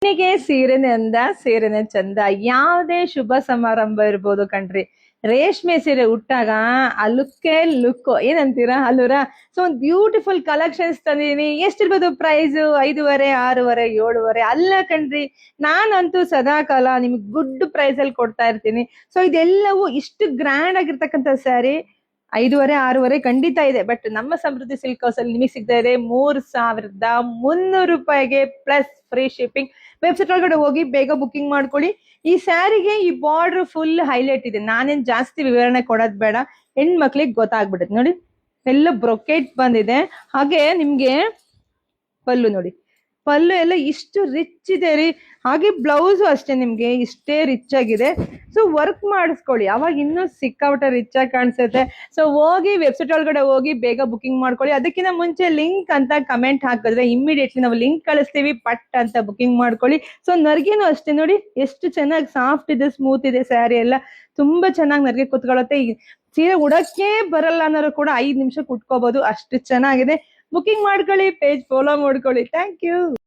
ಹೆಣ್ಣಿಗೆ ಸೀರೆನೆ ಅಂದ, ಸೀರೆನೆ ಚಂದ. ಯಾವುದೇ ಶುಭ ಸಮಾರಂಭ ಇರ್ಬೋದು ಕಣ್ರಿ, ರೇಷ್ಮೆ ಸೀರೆ ಉಟ್ಟಾಗ ಆ ಲುಕ್ಕೇ ಲುಕ್, ಏನಂತೀರಾ ಅಲ್ಲೂರ? ಸೊ ಒಂದು ಬ್ಯೂಟಿಫುಲ್ ಕಲೆಕ್ಷನ್ಸ್ ತಂದಿದೀನಿ. ಎಷ್ಟಿರ್ಬೋದು ಪ್ರೈಸ್? 5,500, 6,500, 7,500 ಅಲ್ಲ ಕಣ್ರಿ. ನಾನಂತೂ ಸದಾ ಕಾಲ ನಿಮ್ಗೆ ಗುಡ್ ಪ್ರೈಸ್ ಅಲ್ಲಿ ಕೊಡ್ತಾ ಇರ್ತೀನಿ. ಸೊ ಇದೆಲ್ಲವೂ ಇಷ್ಟು ಗ್ರ್ಯಾಂಡ್ ಆಗಿರ್ತಕ್ಕಂಥ ಸ್ಯಾರಿ 5,500, 6,500 ಖಂಡಿತ ಇದೆ. ಬಟ್ ನಮ್ಮ ಸಮೃದ್ಧಿ ಸಿಲ್ಕ್ ಹೌಸ್ ಅಲ್ಲಿ ನಿಮಗೆ ಸಿಗ್ತಾ ಇದೆ 3,300 ರೂಪಾಯಿಗೆ ಪ್ಲಸ್ ಫ್ರೀ ಶಿಪ್ಪಿಂಗ್. ವೆಬ್ಸೈಟ್ ಒಳಗಡೆ ಹೋಗಿ ಬೇಗ ಬುಕಿಂಗ್ ಮಾಡ್ಕೊಳ್ಳಿ. ಈ ಸ್ಯಾರಿಗೆ ಈ ಬಾರ್ಡರ್ ಫುಲ್ ಹೈಲೈಟ್ ಇದೆ. ನಾನೇನ್ ಜಾಸ್ತಿ ವಿವರಣೆ ಕೊಡೋದ್ ಬೇಡ, ಹೆಣ್ಮಕ್ಳಿಗೆ ಗೊತ್ತಾಗ್ಬಿಡುತ್ತೆ ನೋಡಿ. ಎಲ್ಲ ಬ್ರೊಕೆಟ್ ಬಂದಿದೆ. ಹಾಗೆ ನಿಮ್ಗೆ ಪಲ್ಲು ನೋಡಿ, ಪಲ್ಲು ಎಲ್ಲ ಇಷ್ಟು ರಿಚ್ ಇದೆ ರೀ. ಹಾಗೆ ಬ್ಲೌಸು ಅಷ್ಟೇ ನಿಮ್ಗೆ ಇಷ್ಟೇ ರಿಚ್ ಆಗಿದೆ. ಸೊ ವರ್ಕ್ ಮಾಡಿಸ್ಕೊಳ್ಳಿ, ಅವಾಗ ಇನ್ನೂ ಸಿಕ್ಕಾಪಟ್ಟೆ ರಿಚ್ ಆಗಿ ಕಾಣಿಸುತ್ತೆ. ಸೊ ಹೋಗಿ ವೆಬ್ಸೈಟ್ ಒಳಗಡೆ ಹೋಗಿ ಬೇಗ ಬುಕಿಂಗ್ ಮಾಡ್ಕೊಳ್ಳಿ. ಅದಕ್ಕಿಂತ ಮುಂಚೆ ಲಿಂಕ್ ಅಂತ ಕಮೆಂಟ್ ಹಾಕಿದ್ರೆ ಇಮಿಡಿಯೇಟ್ಲಿ ನಾವು ಲಿಂಕ್ ಕಳಿಸ್ತೀವಿ, ಪಟ್ ಅಂತ ಬುಕಿಂಗ್ ಮಾಡ್ಕೊಳ್ಳಿ. ಸೊ ನರ್ಗಿನೂ ಅಷ್ಟೇ ನೋಡಿ, ಎಷ್ಟು ಚೆನ್ನಾಗಿ ಸಾಫ್ಟ್ ಇದೆ, ಸ್ಮೂತ್ ಇದೆ. ಸ್ಯಾರಿ ಎಲ್ಲ ತುಂಬಾ ಚೆನ್ನಾಗಿ ನರ್ಗೆ ಕುತ್ಕೊಳ್ಳುತ್ತೆ. ಸೀರೆ ಉಡಕ್ಕೆ ಬರಲ್ಲ ಅನ್ನೋರು ಕೂಡ 5 ನಿಮಿಷ ಕುಟ್ಕೋಬಹುದು, ಅಷ್ಟು ಚೆನ್ನಾಗಿದೆ. ಬುಕಿಂಗ್ ಮಾಡ್ಕೊಳ್ಳಿ, ಪೇಜ್ ಫಾಲೋ ಮಾಡ್ಕೊಳ್ಳಿ. Thank you.